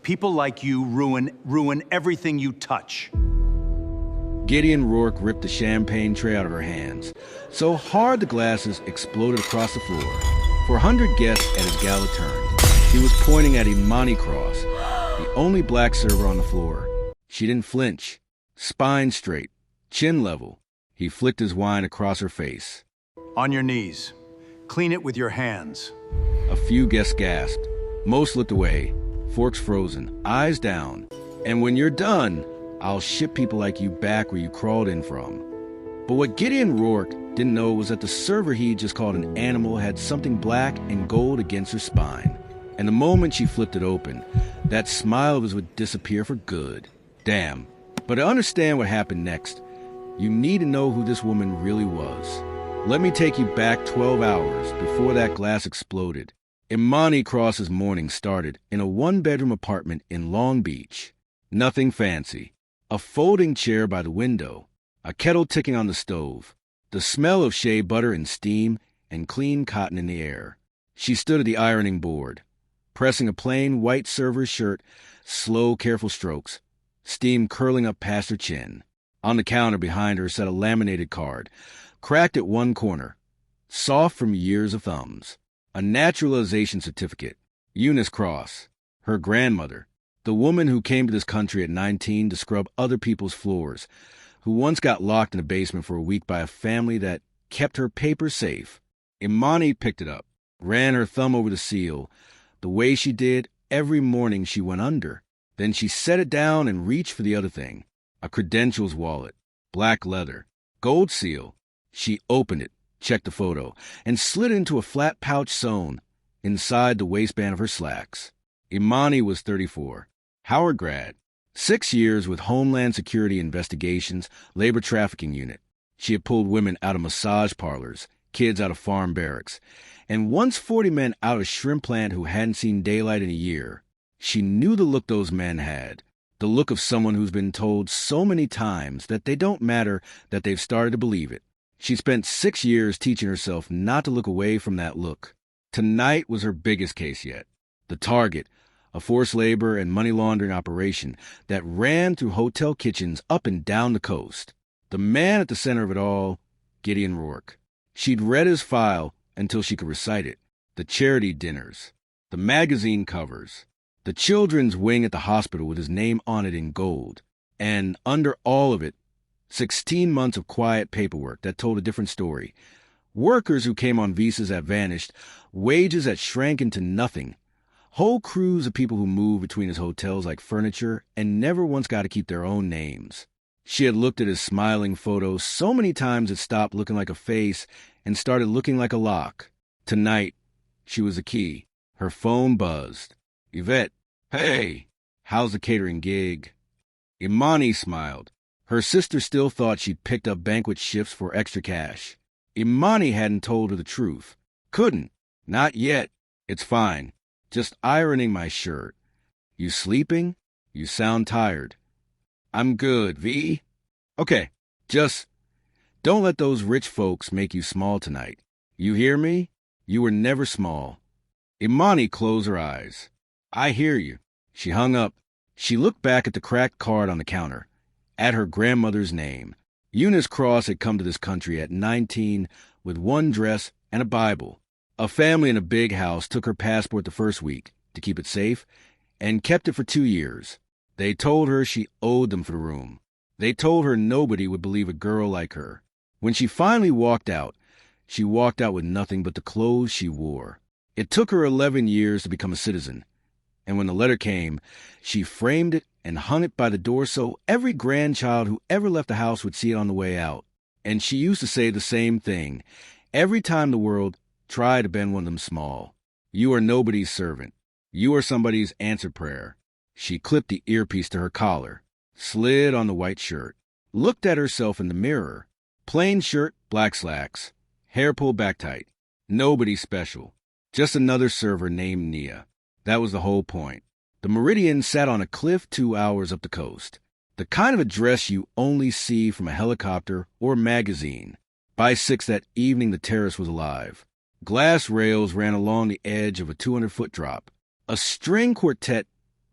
People like you ruin everything you touch. Gideon Rourke ripped the champagne tray out of her hands, so hard the glasses exploded across the floor. For 100 guests at his gala turned, he was pointing at Imani Cross, the only black server on the floor. She didn't flinch. Spine straight, chin level. He flicked his wine across her face. On your knees. Clean it with your hands. A few guests gasped. Most looked away, forks frozen, eyes down. And when you're done, I'll ship people like you back where you crawled in from. But what Gideon Rourke didn't know was that the server he just called an animal had something black and gold against her spine. And the moment she flipped it open, that smile of his would disappear for good. Damn. But to understand what happened next, you need to know who this woman really was. Let me take you back 12 hours before that glass exploded. Imani Cross's morning started in a one-bedroom apartment in Long Beach. Nothing fancy. A folding chair by the window, a kettle ticking on the stove, the smell of shea butter and steam, and clean cotton in the air. She stood at the ironing board, pressing a plain white server's shirt, slow, careful strokes, steam curling up past her chin. On the counter behind her sat a laminated card, cracked at one corner, soft from years of thumbs. A naturalization certificate. Eunice Cross, her grandmother, the woman who came to this country at 19 to scrub other people's floors, who once got locked in a basement for a week by a family that kept her papers safe. Imani picked it up, ran her thumb over the seal, the way she did every morning she went under. Then she set it down and reached for the other thing, a credentials wallet, black leather, gold seal. She opened it, checked the photo, and slid it into a flat pouch sewn inside the waistband of her slacks. Imani was 34, Howard grad, 6 years with Homeland Security Investigations, Labor Trafficking Unit. She had pulled women out of massage parlors, kids out of farm barracks, and once 40 men out of a shrimp plant who hadn't seen daylight in a year. She knew the look those men had, the look of someone who's been told so many times that they don't matter that they've started to believe it. She spent 6 years teaching herself not to look away from that look. Tonight was her biggest case yet. The target, a forced labor and money laundering operation that ran through hotel kitchens up and down the coast. The man at the center of it all, Gideon Rourke. She'd read his file until she could recite it. The charity dinners, the magazine covers, the children's wing at the hospital with his name on it in gold. And under all of it, 16 months of quiet paperwork that told a different story. Workers who came on visas that vanished, wages that shrank into nothing. Whole crews of people who moved between his hotels like furniture and never once got to keep their own names. She had looked at his smiling photo so many times it stopped looking like a face and started looking like a lock. Tonight, she was the key. Her phone buzzed. Yvette, hey, how's the catering gig? Imani smiled. Her sister still thought she'd picked up banquet shifts for extra cash. Imani hadn't told her the truth. Couldn't. Not yet. It's fine. Just ironing my shirt. You sleeping? You sound tired. I'm good, V. Okay, just don't let those rich folks make you small tonight. You hear me? You were never small. Imani closed her eyes. I hear you. She hung up. She looked back at the cracked card on the counter, at her grandmother's name. Eunice Cross had come to this country at 19 with one dress and a Bible. A family in a big house took her passport the first week to keep it safe and kept it for 2 years. They told her she owed them for the room. They told her nobody would believe a girl like her. When she finally walked out, she walked out with nothing but the clothes she wore. It took her 11 years to become a citizen. And when the letter came, she framed it and hung it by the door so every grandchild who ever left the house would see it on the way out. And she used to say the same thing every time the world tried to bend one of them small. You are nobody's servant. You are somebody's answered prayer. She clipped the earpiece to her collar, slid on the white shirt, looked at herself in the mirror. Plain shirt, black slacks, hair pulled back tight. Nobody special. Just another server named Nia. That was the whole point. The Meridian sat on a cliff 2 hours up the coast. The kind of address you only see from a helicopter or magazine. By 6 that evening, the terrace was alive. Glass rails ran along the edge of a 200-foot drop. A string quartet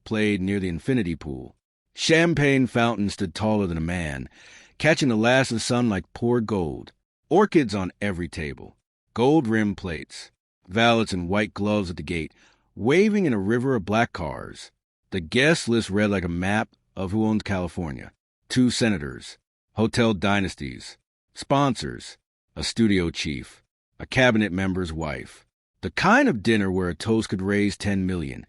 played near the infinity pool. Champagne fountains stood taller than a man, catching the last of the sun like poured gold. Orchids on every table, gold-rimmed plates, valets in white gloves at the gate, waving in a river of black cars. The guest list read like a map of who owns California. 2 senators, hotel dynasties, sponsors, a studio chief, a cabinet member's wife. The kind of dinner where a toast could raise 10 million,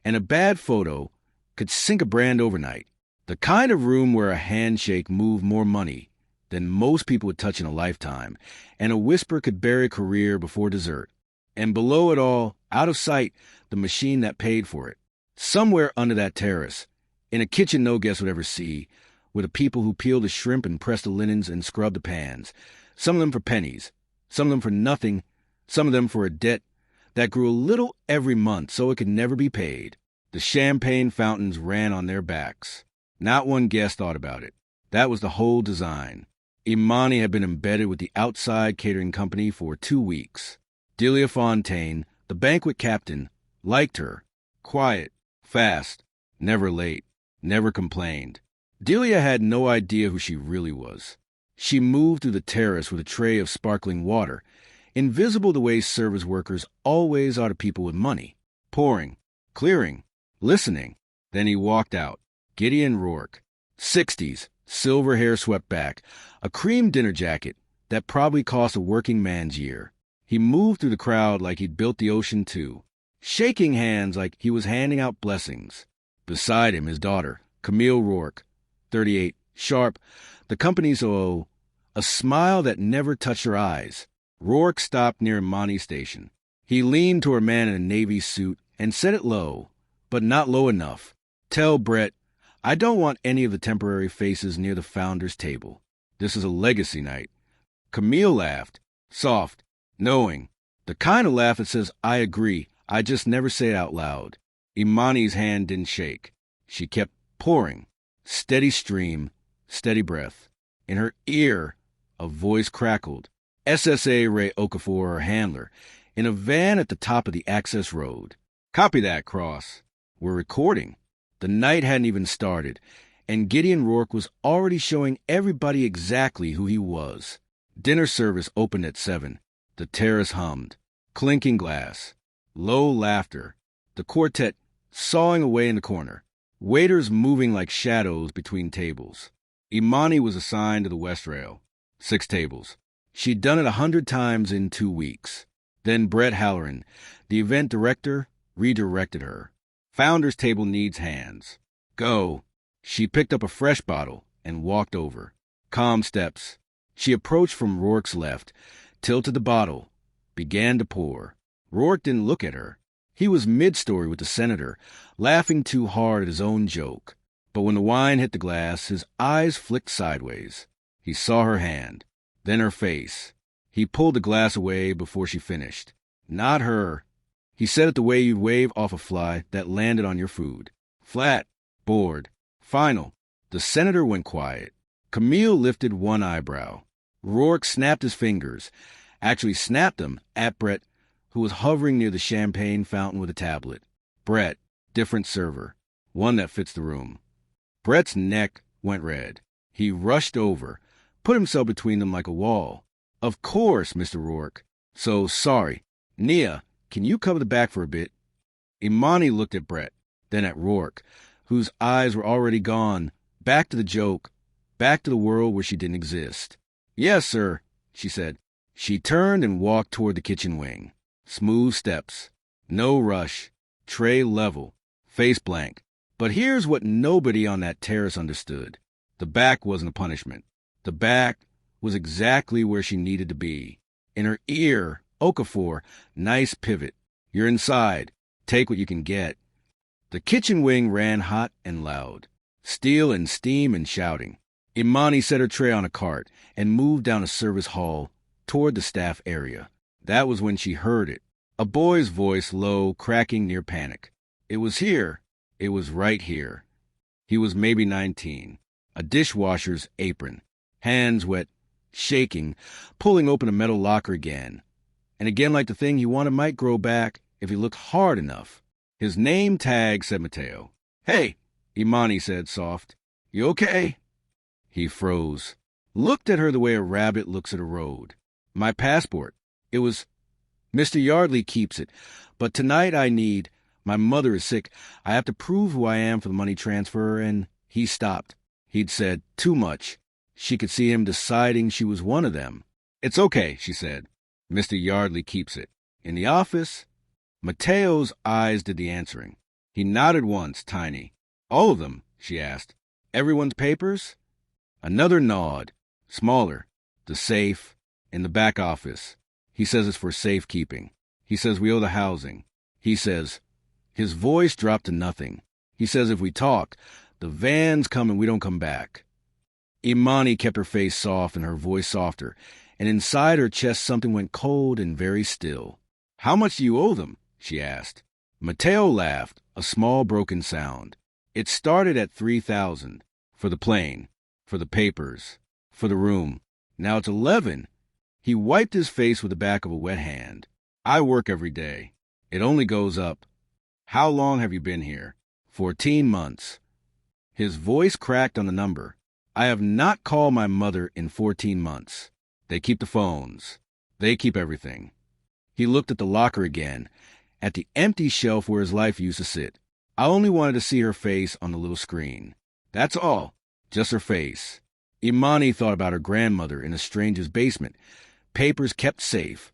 and a bad photo could sink a brand overnight. The kind of room where a handshake moved more money than most people would touch in a lifetime, and a whisper could bury a career before dessert. And below it all, out of sight, the machine that paid for it. Somewhere under that terrace, in a kitchen no guest would ever see, were the people who peeled the shrimp and pressed the linens and scrubbed the pans. Some of them for pennies, some of them for nothing, some of them for a debt that grew a little every month so it could never be paid. The champagne fountains ran on their backs. Not one guest thought about it. That was the whole design. Imani had been embedded with the outside catering company for 2 weeks. Delia Fontaine, the banquet captain, liked her. Quiet, fast, never late, never complained. Delia had no idea who she really was. She moved through the terrace with a tray of sparkling water, invisible the way service workers always are to people with money. Pouring, clearing, listening. Then he walked out. Gideon Rourke, 60s, silver hair swept back, a cream dinner jacket that probably cost a working man's year. He moved through the crowd like he'd built the ocean too, shaking hands like he was handing out blessings. Beside him, his daughter, Camille Rourke, 38, sharp, the company's OO, a smile that never touched her eyes. Rourke stopped near Imani's station. He leaned toward a man in a navy suit and said it low, but not low enough. Tell Brett, I don't want any of the temporary faces near the founder's table. This is a legacy night. Camille laughed, soft, knowing, the kind of laugh that says, I agree, I just never say it out loud. Imani's hand didn't shake. She kept pouring. Steady stream, steady breath. In her ear, a voice crackled. SSA Ray Okafor, her handler, in a van at the top of the access road. Copy that, Cross. We're recording. The night hadn't even started, and Gideon Rourke was already showing everybody exactly who he was. Dinner service opened at 7. The terrace hummed. Clinking glass. Low laughter. The quartet sawing away in the corner. Waiters moving like shadows between tables. Imani was assigned to the West Rail. 6 tables. She'd done it 100 times in 2 weeks. Then Brett Halloran, the event director, redirected her. Founder's table needs hands. Go. She picked up a fresh bottle and walked over. Calm steps. She approached from Rourke's left, tilted the bottle, began to pour. Rourke didn't look at her. He was mid-story with the senator, laughing too hard at his own joke. But when the wine hit the glass, his eyes flicked sideways. He saw her hand, then her face. He pulled the glass away before she finished. Not her. He said it the way you'd wave off a fly that landed on your food. Flat, bored, final. The senator went quiet. Camille lifted one eyebrow. Rourke snapped his fingers, actually snapped them at Brett, who was hovering near the champagne fountain with a tablet. Brett, different server, one that fits the room. Brett's neck went red. He rushed over, put himself between them like a wall. Of course, Mr. Rourke. So sorry. Nia, can you cover the back for a bit? Imani looked at Brett, then at Rourke, whose eyes were already gone, back to the joke, back to the world where she didn't exist. Yes, sir, she said. She turned and walked toward the kitchen wing. Smooth steps. No rush. Tray level. Face blank. But here's what nobody on that terrace understood. The back wasn't a punishment. The back was exactly where she needed to be. In her ear, Okafor, nice pivot. You're inside. Take what you can get. The kitchen wing ran hot and loud. Steel and steam and shouting. Imani set her tray on a cart and moved down a service hall toward the staff area. That was when she heard it. A boy's voice, low, cracking near panic. It was here. It was right here. He was maybe 19. A dishwasher's apron. Hands wet, shaking, pulling open a metal locker again. And again like the thing he wanted might grow back if he looked hard enough. His name tag said Mateo. "Hey," Imani said, soft. "You okay?" He froze, looked at her the way a rabbit looks at a road. "My passport. It was... Mr. Yardley keeps it, but tonight I need... My mother is sick. I have to prove who I am for the money transfer," and he stopped. He'd said too much. She could see him deciding she was one of them. "It's okay," she said. "Mr. Yardley keeps it. In the office..." Mateo's eyes did the answering. He nodded once, tiny. "All of them?" she asked. "Everyone's papers?" Another nod, smaller. "The safe, in the back office. He says it's for safekeeping. He says we owe the housing. He says..." His voice dropped to nothing. "He says if we talk, the van's come and we don't come back." Imani kept her face soft and her voice softer, and inside her chest something went cold and very still. "How much do you owe them?" she asked. Mateo laughed, a small broken sound. "It started at 3,000 for the plane, for the papers, for the room. Now it's 11. He wiped his face with the back of a wet hand. "I work every day. It only goes up. How long have you been here?" 14 months. His voice cracked on the number. "I have not called my mother in 14 months. They keep the phones. They keep everything." He looked at the locker again, at the empty shelf where his life used to sit. "I only wanted to see her face on the little screen. That's all. Just her face." Imani thought about her grandmother in a stranger's basement, papers kept safe.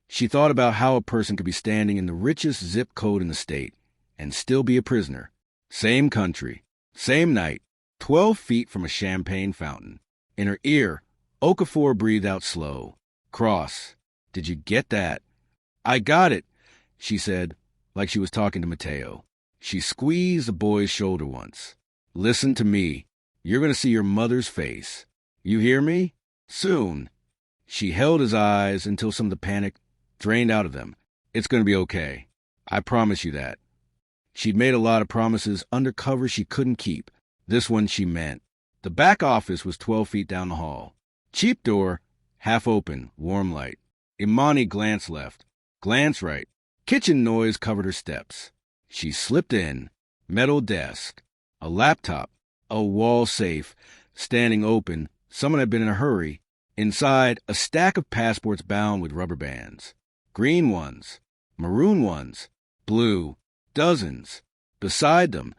She thought about how a person could be standing in the richest zip code in the state and still be a prisoner. Same country, same night, 12 feet from a champagne fountain. In her ear, Okafor breathed out slow. "Cross, did you get that?" "I got it," she said, like she was talking to Mateo. She squeezed the boy's shoulder once. "Listen to me. You're going to see your mother's face. You hear me? Soon." She held his eyes until some of the panic drained out of them. "It's going to be okay. I promise you that." She'd made a lot of promises undercover she couldn't keep. This one she meant. The back office was 12 feet down the hall. Cheap door, half open, warm light. Imani glanced left, glanced right. Kitchen noise covered her steps. She slipped in. Metal desk, a laptop, a wall safe, standing open. Someone had been in a hurry. Inside, a stack of passports bound with rubber bands. Green ones, maroon ones, blue, dozens. Beside them,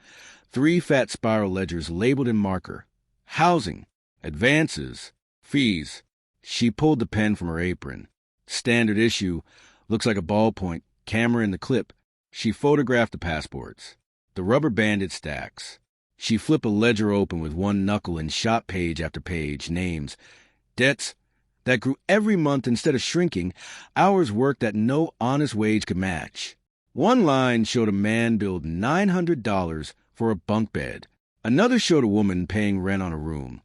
3 fat spiral ledgers labeled in marker. Housing, advances, fees. She pulled the pen from her apron. Standard issue, looks like a ballpoint, camera in the clip. She photographed the passports, the rubber-banded stacks. She flipped a ledger open with one knuckle and shot page after page, names, debts that grew every month instead of shrinking, hours worked that no honest wage could match. One line showed a man billed $900 for a bunk bed. Another showed a woman paying rent on a room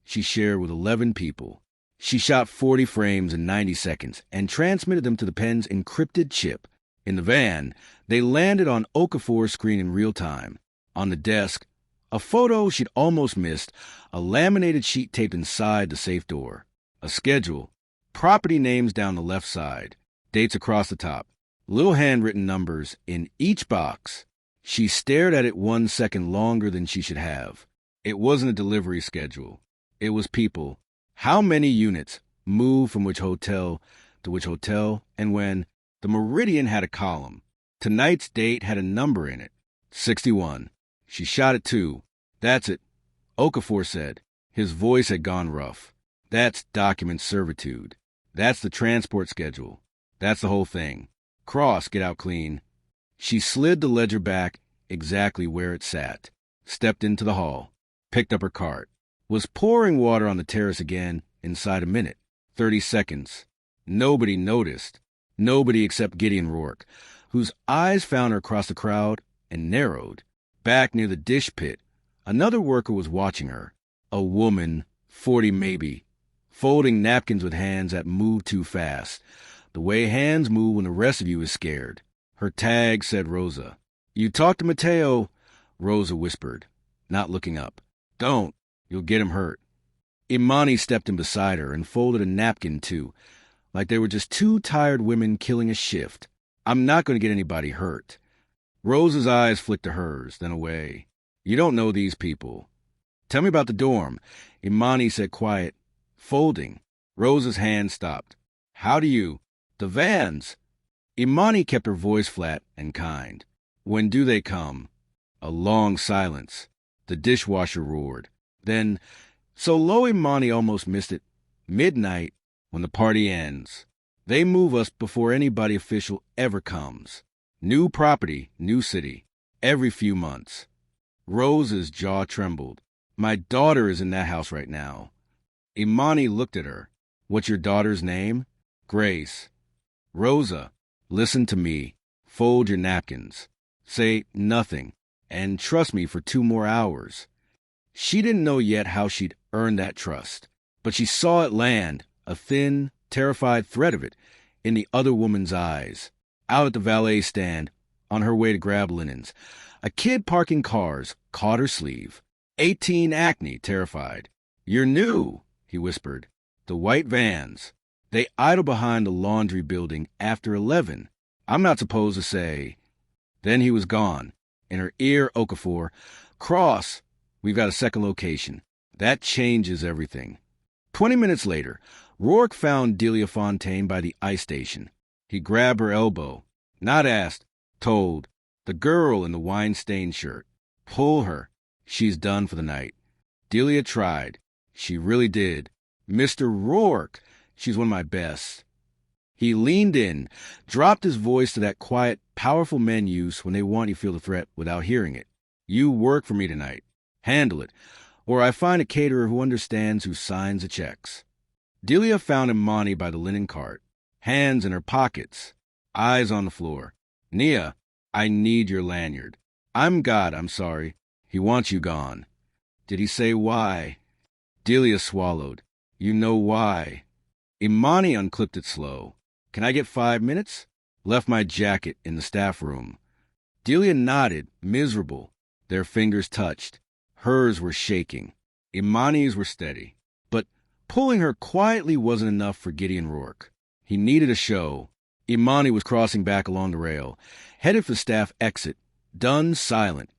she shared with 11 people. She shot 40 frames in 90 seconds and transmitted them to the pen's encrypted chip. In the van, they landed on Okafor's screen in real time. On the desk, a photo she'd almost missed, a laminated sheet taped inside the safe door. A schedule, property names down the left side, dates across the top, little handwritten numbers in each box. She stared at it 1 second longer than she should have. It wasn't a delivery schedule. It was people. How many units moved from which hotel to which hotel and when. The Meridian had a column. Tonight's date had a number in it. 61. She shot it too. "That's it," Okafor said. His voice had gone rough. "That's document servitude. That's the transport schedule. That's the whole thing. Cross, get out clean." She slid the ledger back exactly where it sat, stepped into the hall, picked up her cart, was pouring water on the terrace again inside a minute. 30 seconds. Nobody noticed. Nobody except Gideon Rourke, whose eyes found her across the crowd and narrowed. Back near the dish pit, another worker was watching her. A woman, 40 maybe, folding napkins with hands that moved too fast, the way hands move when the rest of you is scared. Her tag said Rosa. "You talk to Mateo," Rosa whispered, not looking up. "Don't. You'll get him hurt." Imani stepped in beside her and folded a napkin too, like they were just 2 tired women killing a shift. "I'm not going to get anybody hurt." Rosa's eyes flicked to hers, then away. You don't know these people. Tell me about the dorm. Imani said quiet, folding. Rose's hand stopped. How do you? The vans. Imani kept her voice flat and kind. When do they come? A long silence. The dishwasher roared. Then, so low Imani almost missed it. Midnight, when the party ends. They move us before anybody official ever comes. New property, new city. Every few months. Rose's jaw trembled. My daughter is in that house right now. Imani looked at her. What's your daughter's name? Grace. Rosa, listen to me. Fold your napkins. Say nothing. And trust me for 2 more hours. She didn't know yet how she'd earned that trust, but she saw it land, a thin, terrified thread of it, in the other woman's eyes. Out at the valet stand, on her way to grab linens, a kid parking cars caught her sleeve. 18 acne, terrified. You're new, he whispered. The white vans. They idle behind the laundry building after 11. I'm not supposed to say. Then he was gone. In her ear, Okafor, Cross, we've got a second location. That changes everything. 20 minutes later, Rourke found Delia Fontaine by the ice station. He grabbed her elbow. Not asked, told. The girl in the wine-stained shirt. Pull her. She's done for the night. Delia tried. She really did. Mr. Rourke, she's one of my best. He leaned in, dropped his voice to that quiet, powerful men use when they want you to feel the threat without hearing it. You work for me tonight. Handle it. Or I find a caterer who understands, who signs the checks. Delia found Imani by the linen cart, hands in her pockets, eyes on the floor. Nia, I need your lanyard. I'm God, I'm sorry. He wants you gone. Did he say why? Delia swallowed. You know why. Imani unclipped it slow. Can I get 5 minutes? Left my jacket in the staff room. Delia nodded, miserable. Their fingers touched. Hers were shaking. Imani's were steady. But pulling her quietly wasn't enough for Gideon Rourke. He needed a show. Imani was crossing back along the rail, headed for the staff exit, done silent.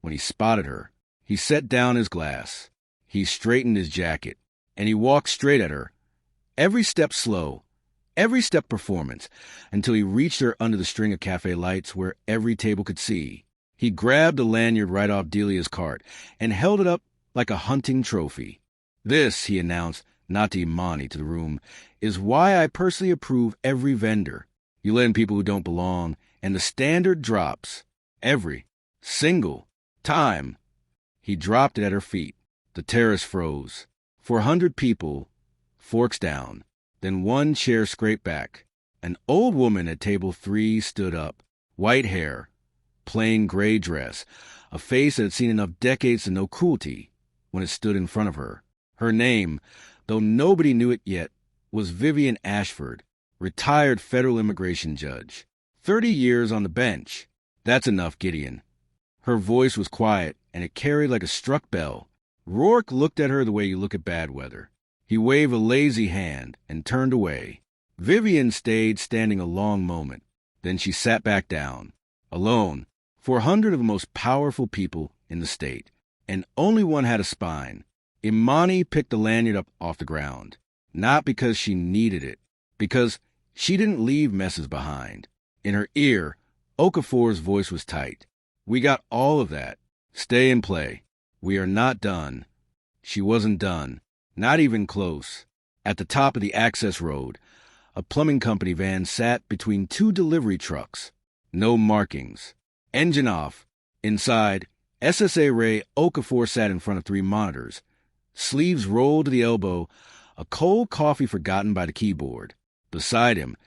When he spotted her, he set down his glass. He straightened his jacket, and he walked straight at her. Every step slow, every step performance, until he reached her under the string of cafe lights where every table could see. He grabbed the lanyard right off Delia's cart and held it up like a hunting trophy. This, he announced, not to Imani, to the room, is why I personally approve every vendor. You let in people who don't belong, and the standard drops. Every single time. He dropped it at her feet. The terrace froze. 400 people, forks down. Then one chair scraped back. An old woman at table 3 stood up. White hair, plain gray dress, a face that had seen enough decades to know cruelty when it stood in front of her. Her name, though nobody knew it yet, was Vivian Ashford, retired federal immigration judge. 30 years on the bench. That's enough, Gideon. Her voice was quiet, and it carried like a struck bell. Rourke looked at her the way you look at bad weather. He waved a lazy hand and turned away. Vivian stayed standing a long moment. Then she sat back down. Alone. 400 of the most powerful people in the state. And only one had a spine. Imani picked the lanyard up off the ground. Not because she needed it. Because she didn't leave messes behind. In her ear, Okafor's voice was tight. We got all of that. Stay and play. We are not done. She wasn't done. Not even close. At the top of the access road, a plumbing company van sat between 2 delivery trucks. No markings. Engine off. Inside, SSA Ray Okafor sat in front of 3 monitors. Sleeves rolled to the elbow, a cold coffee forgotten by the keyboard. Beside him,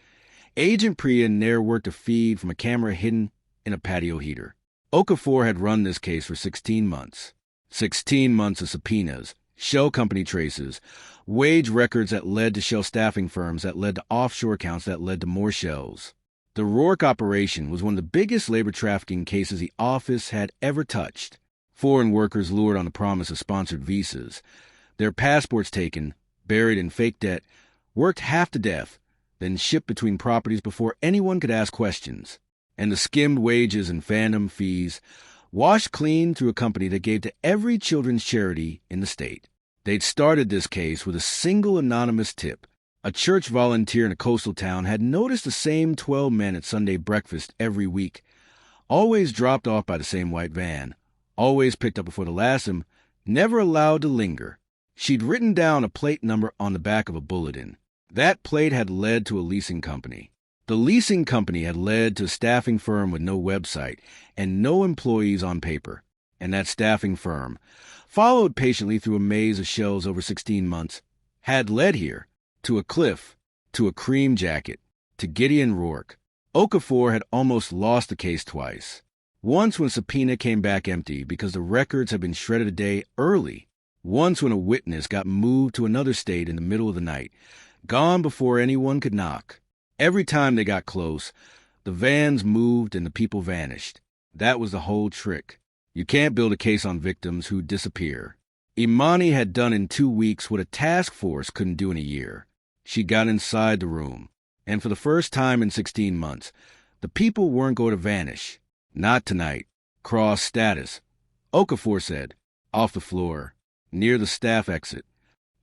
Agent Priya ne'er worked a feed from a camera hidden in a patio heater. Okafor had run this case for 16 months. 16 months of subpoenas, shell company traces, wage records that led to shell staffing firms that led to offshore accounts that led to more shells. The Rourke operation was one of the biggest labor trafficking cases the office had ever touched. Foreign workers lured on the promise of sponsored visas, their passports taken, buried in fake debt, worked half to death, then shipped between properties before anyone could ask questions. And the skimmed wages and phantom fees, washed clean through a company that gave to every children's charity in the state. They'd started this case with a single anonymous tip. A church volunteer in a coastal town had noticed the same 12 men at Sunday breakfast every week, always dropped off by the same white van, always picked up before the last of them, never allowed to linger. She'd written down a plate number on the back of a bulletin. That plate had led to a leasing company. The leasing company had led to a staffing firm with no website and no employees on paper. And that staffing firm, followed patiently through a maze of shells over 16 months, had led here, to a cliff, to a cream jacket, to Gideon Rourke. Okafor had almost lost the case twice. Once when a subpoena came back empty because the records had been shredded a day early. Once when a witness got moved to another state in the middle of the night, gone before anyone could knock. Every time they got close, the vans moved and the people vanished. That was the whole trick. You can't build a case on victims who disappear. Imani had done in 2 weeks what a task force couldn't do in a year. She got inside the room, and for the first time in 16 months, the people weren't going to vanish. Not tonight. Cross status. Okafor said, off the floor, near the staff exit.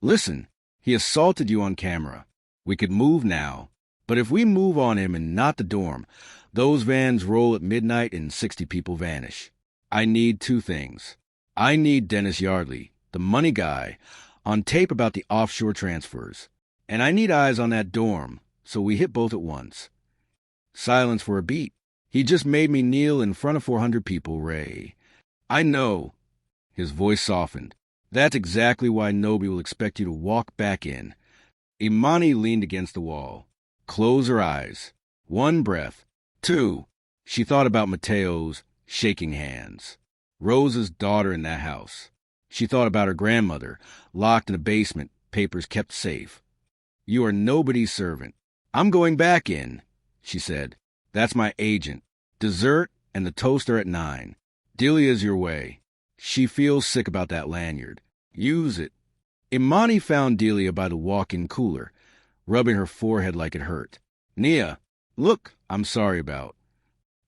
Listen, he assaulted you on camera. We could move now. But if we move on him and not the dorm, those vans roll at midnight and 60 people vanish. I need 2 things. I need Dennis Yardley, the money guy, on tape about the offshore transfers. And I need eyes on that dorm, so we hit both at once. Silence for a beat. He just made me kneel in front of 400 people, Ray. I know. His voice softened. That's exactly why nobody will expect you to walk back in. Imani leaned against the wall. Close her eyes. 1 breath. 2. She thought about Mateo's shaking hands. Rosa's daughter in that house. She thought about her grandmother, locked in a basement, papers kept safe. You are nobody's servant. I'm going back in, she said. That's my agent. Dessert and the toaster at 9. Delia's your way. She feels sick about that lanyard. Use it. Imani found Delia by the walk-in cooler, rubbing her forehead like it hurt. Nia, look, I'm sorry about.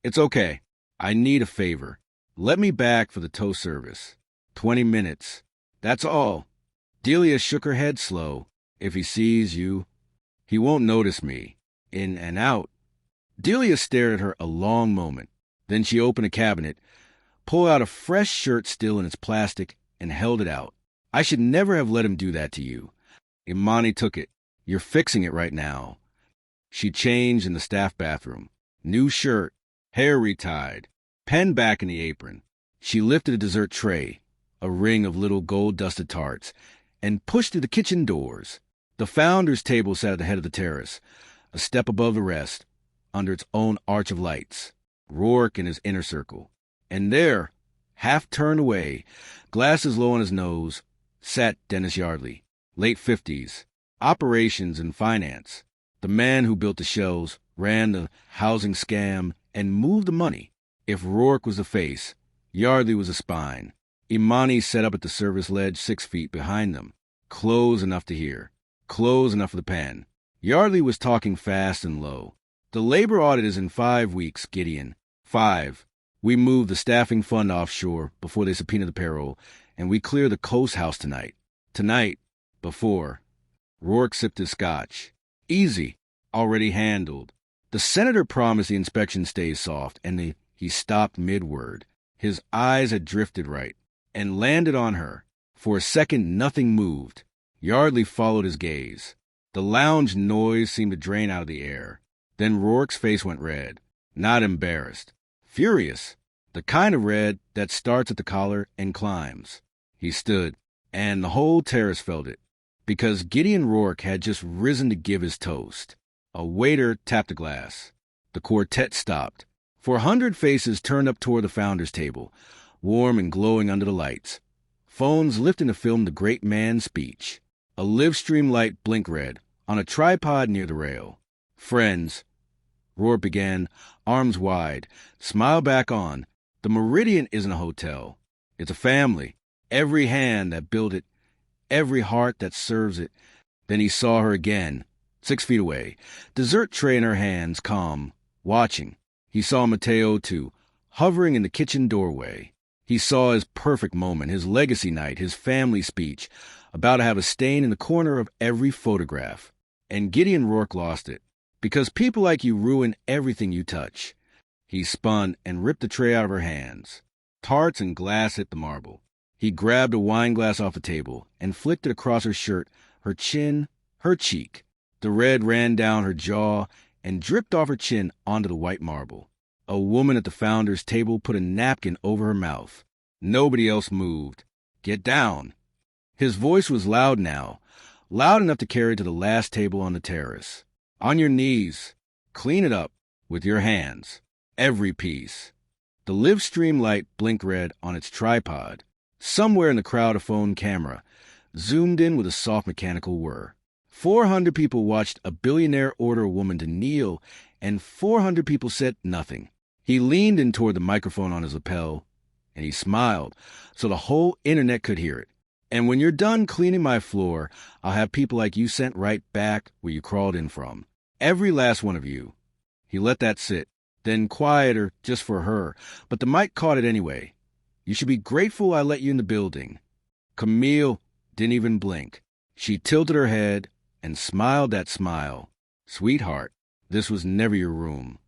It's okay. I need a favor. Let me back for the toast service. 20 minutes. That's all. Delia shook her head slow. If he sees you, he won't notice me. In and out. Delia stared at her a long moment. Then she opened a cabinet, pulled out a fresh shirt still in its plastic, and held it out. I should never have let him do that to you. Imani took it. You're fixing it right now. She changed in the staff bathroom. New shirt, hair retied, pen back in the apron. She lifted a dessert tray, a ring of little gold-dusted tarts, and pushed through the kitchen doors. The founder's table sat at the head of the terrace, a step above the rest, under its own arch of lights. Rourke in his inner circle. And there, half turned away, glasses low on his nose, sat Dennis Yardley, late 50s, operations and finance. The man who built the shells, ran the housing scam, and moved the money. If Rourke was the face, Yardley was the spine. Imani sat up at the service ledge 6 feet behind them, close enough to hear, close enough for the pen. Yardley was talking fast and low. The labor audit is in 5 weeks, Gideon. 5. We move the staffing fund offshore before they subpoena the payroll, and we clear the coast house tonight. Tonight, before. Rourke sipped his scotch. Easy. Already handled. The senator promised the inspection stays soft, and he stopped mid-word. His eyes had drifted right, and landed on her. For a second, nothing moved. Yardley followed his gaze. The lounge noise seemed to drain out of the air. Then Rourke's face went red. Not embarrassed. Furious. The kind of red that starts at the collar and climbs. He stood, and the whole terrace felt it, because Gideon Rourke had just risen to give his toast. A waiter tapped a glass. The quartet stopped. For 100 faces turned up toward the founder's table, warm and glowing under the lights. Phones lifting to film the great man's speech. A live-stream light blinked red on a tripod near the rail. Friends, Rourke began, arms wide, smile back on. The Meridian isn't a hotel. It's a family. Every hand that built it, every heart that serves it. Then he saw her again, 6 feet away, dessert tray in her hands, calm, watching. He saw Mateo, too, hovering in the kitchen doorway. He saw his perfect moment, his legacy night, his family speech, about to have a stain in the corner of every photograph. And Gideon Rourke lost it, because people like you ruin everything you touch. He spun and ripped the tray out of her hands. Tarts and glass hit the marble. He grabbed a wine glass off the table and flicked it across her shirt, her chin, her cheek. The red ran down her jaw and dripped off her chin onto the white marble. A woman at the founder's table put a napkin over her mouth. Nobody else moved. Get down. His voice was loud now, loud enough to carry to the last table on the terrace. On your knees. Clean it up with your hands. Every piece. The live stream light blinked red on its tripod. Somewhere in the crowd, a phone camera zoomed in with a soft mechanical whir. 400 people watched a billionaire order a woman to kneel, and 400 people said nothing. He leaned in toward the microphone on his lapel, and he smiled so the whole internet could hear it. And when you're done cleaning my floor, I'll have people like you sent right back where you crawled in from. Every last one of you. He let that sit, then quieter just for her, but the mic caught it anyway. You should be grateful I let you in the building. Camille didn't even blink. She tilted her head and smiled that smile. Sweetheart, this was never your room.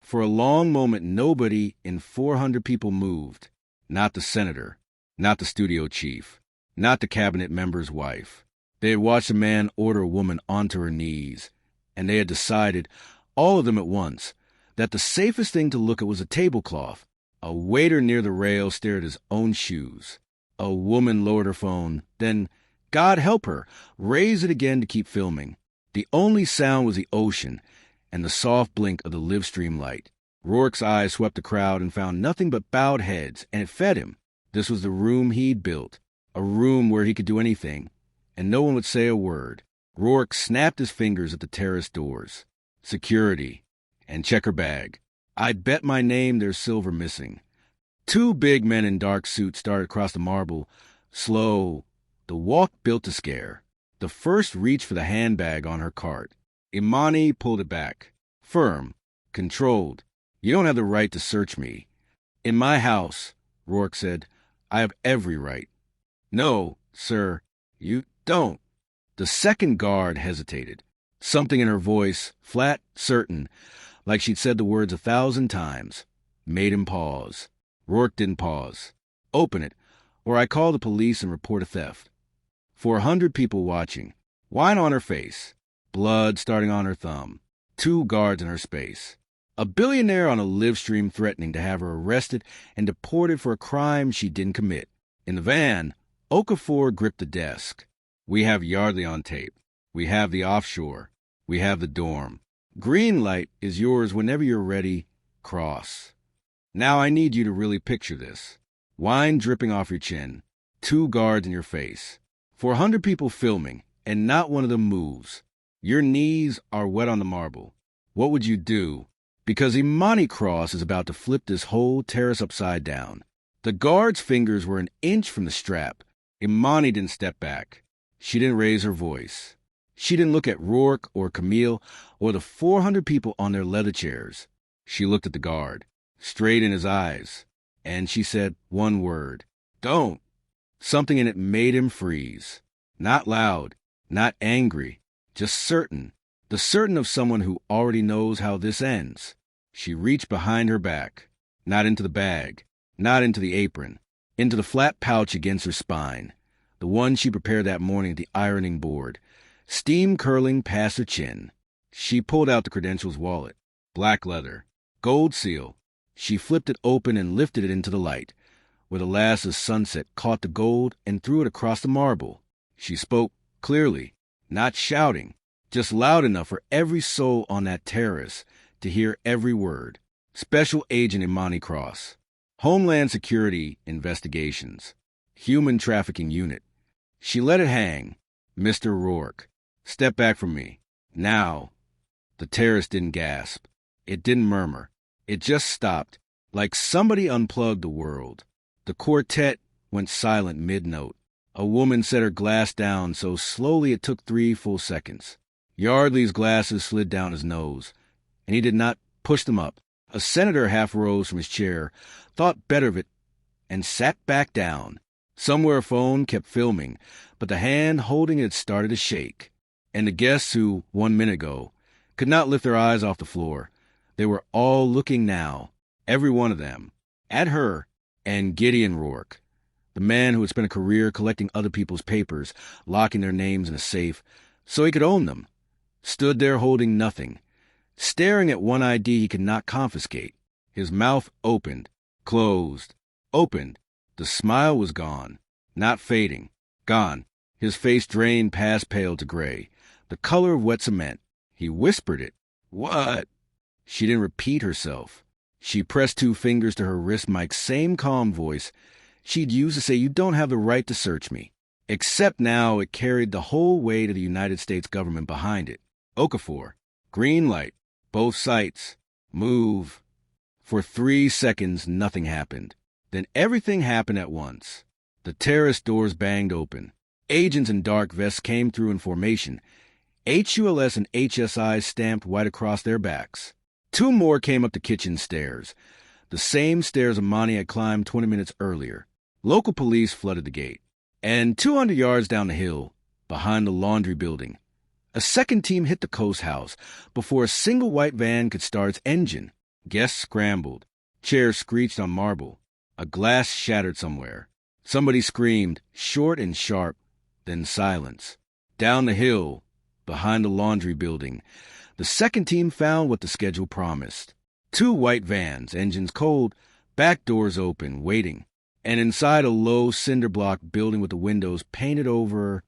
For a long moment, nobody in 400 people moved. Not the senator, not the studio chief, not the cabinet member's wife. They had watched a man order a woman onto her knees, and they had decided, all of them at once, that the safest thing to look at was a tablecloth. A waiter near the rail stared at his own shoes. A woman lowered her phone, then, God help her, raised it again to keep filming. The only sound was the ocean and the soft blink of the live stream light. Rourke's eyes swept the crowd and found nothing but bowed heads, and it fed him. This was the room he'd built, a room where he could do anything, and no one would say a word. Rourke snapped his fingers at the terrace doors. Security. And check her bag. I'd bet my name there's silver missing. 2 big men in dark suits started across the marble. Slow. The walk built to scare. The first reached for the handbag on her cart. Imani pulled it back. Firm. Controlled. You don't have the right to search me. In my house, Rourke said, I have every right. No, sir, you don't. The second guard hesitated. Something in her voice, flat, certain, like she'd said the words 1,000 times, made him pause. Rourke didn't pause. Open it, or I call the police and report a theft. 400 people watching. Wine on her face. Blood starting on her thumb. 2 guards in her space. A billionaire on a live stream threatening to have her arrested and deported for a crime she didn't commit. In the van, Okafor gripped the desk. We have Yardley on tape. We have the offshore. We have the dorm. Green light is yours whenever you're ready. Cross. Now I need you to really picture this. Wine dripping off your chin. 2 guards in your face. 400 people filming, and not one of them moves. Your knees are wet on the marble. What would you do? Because Imani Cross is about to flip this whole terrace upside down. The guard's fingers were an inch from the strap. Imani didn't step back. She didn't raise her voice. She didn't look at Rourke or Camille or the 400 people on their leather chairs. She looked at the guard, straight in his eyes, and she said one word. Don't. Something in it made him freeze. Not loud, not angry, just certain. The certain of someone who already knows how this ends. She reached behind her back, not into the bag, not into the apron, into the flat pouch against her spine, the one she prepared that morning at the ironing board, steam curling past her chin. She pulled out the credentials wallet, black leather, gold seal. She flipped it open and lifted it into the light, where the last of sunset caught the gold and threw it across the marble. She spoke clearly, not shouting, just loud enough for every soul on that terrace to hear every word. Special Agent Imani Cross. Homeland Security Investigations. Human Trafficking Unit. She let it hang. Mr. Rourke, step back from me. Now. The terrace didn't gasp. It didn't murmur. It just stopped, like somebody unplugged the world. The quartet went silent mid-note. A woman set her glass down so slowly it took 3 full seconds. Yardley's glasses slid down his nose, and he did not push them up, A senator half rose from his chair, thought better of it, and sat back down. Somewhere a phone kept filming, but the hand holding it started to shake. And the guests who, 1 minute ago, could not lift their eyes off the floor, they were all looking now, every one of them, at her and Gideon Rourke, the man who had spent a career collecting other people's papers, locking their names in a safe so he could own them, stood there holding nothing, staring at one ID he could not confiscate. His mouth opened, closed, opened. The smile was gone, not fading, gone. His face drained past pale to gray, the color of wet cement. He whispered it. What? She didn't repeat herself. She pressed 2 fingers to her wrist mic's same calm voice she'd used to say, "You don't have the right to search me." Except now it carried the whole weight of the United States government behind it. Okafor. Green light. Both sites. Move. For 3 seconds, nothing happened. Then everything happened at once. The terrace doors banged open. Agents in dark vests came through in formation, HULS and HSI stamped white across their backs. 2 more came up the kitchen stairs, the same stairs Amani had climbed 20 minutes earlier. Local police flooded the gate. And 200 yards down the hill, behind the laundry building, a second team hit the coast house before a single white van could start its engine. Guests scrambled. Chairs screeched on marble. A glass shattered somewhere. Somebody screamed, short and sharp, then silence. Down the hill, behind the laundry building, the second team found what the schedule promised. 2 white vans, engines cold, back doors open, waiting. And inside a low cinder block building with the windows painted over,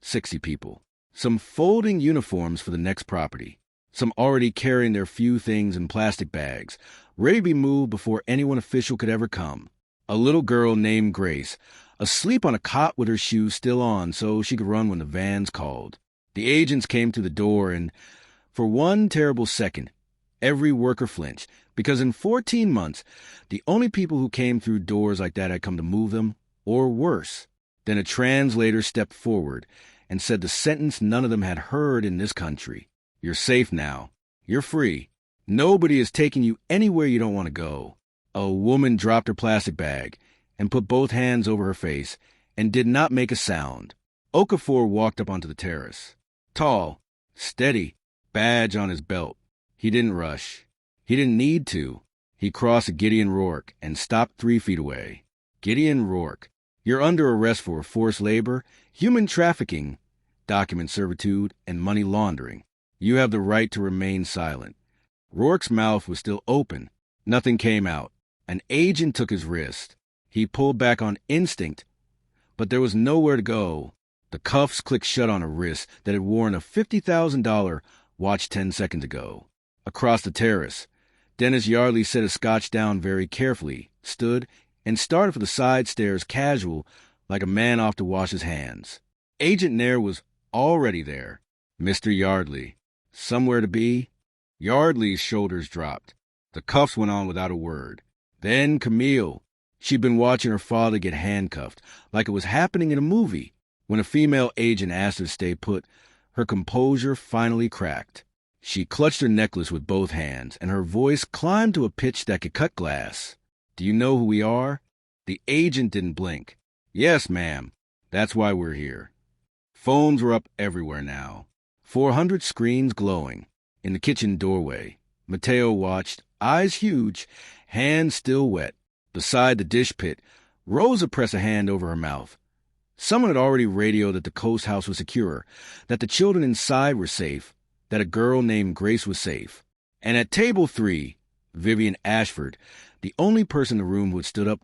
60 people. Some folding uniforms for the next property. Some already carrying their few things in plastic bags, ready to be moved before anyone official could ever come. A little girl named Grace, asleep on a cot with her shoes still on so she could run when the vans called. The agents came through the door and, for one terrible second, every worker flinched, because in 14 months, the only people who came through doors like that had come to move them, or worse. Then a translator stepped forward and said the sentence none of them had heard in this country. You're safe now. You're free. Nobody is taking you anywhere you don't want to go. A woman dropped her plastic bag and put both hands over her face and did not make a sound. Okafor walked up onto the terrace. Tall, steady, badge on his belt. He didn't rush. He didn't need to. He crossed to Gideon Rourke and stopped 3 feet away. Gideon Rourke, you're under arrest for forced labor, human trafficking, document servitude, and money laundering. You have the right to remain silent. Rourke's mouth was still open. Nothing came out. An agent took his wrist. He pulled back on instinct, but there was nowhere to go. The cuffs clicked shut on a wrist that had worn a $50,000 watch 10 seconds ago. Across the terrace, Dennis Yardley set his scotch down very carefully, stood, and started for the side stairs casual, like a man off to wash his hands. Agent Nair was already there. Mr. Yardley. Somewhere to be? Yardley's shoulders dropped. The cuffs went on without a word. Then Camille. She'd been watching her father get handcuffed, like it was happening in a movie. When a female agent asked her to stay put, her composure finally cracked. She clutched her necklace with both hands, and her voice climbed to a pitch that could cut glass. Do you know who we are? The agent didn't blink. Yes, ma'am. That's why we're here. Phones were up everywhere now. 400 screens glowing. In the kitchen doorway, Mateo watched, eyes huge, hands still wet. Beside the dish pit, Rosa pressed a hand over her mouth. Someone had already radioed that the coast house was secure, that the children inside were safe, that a girl named Grace was safe. And at table 3, Vivian Ashford, the only person in the room who had stood up,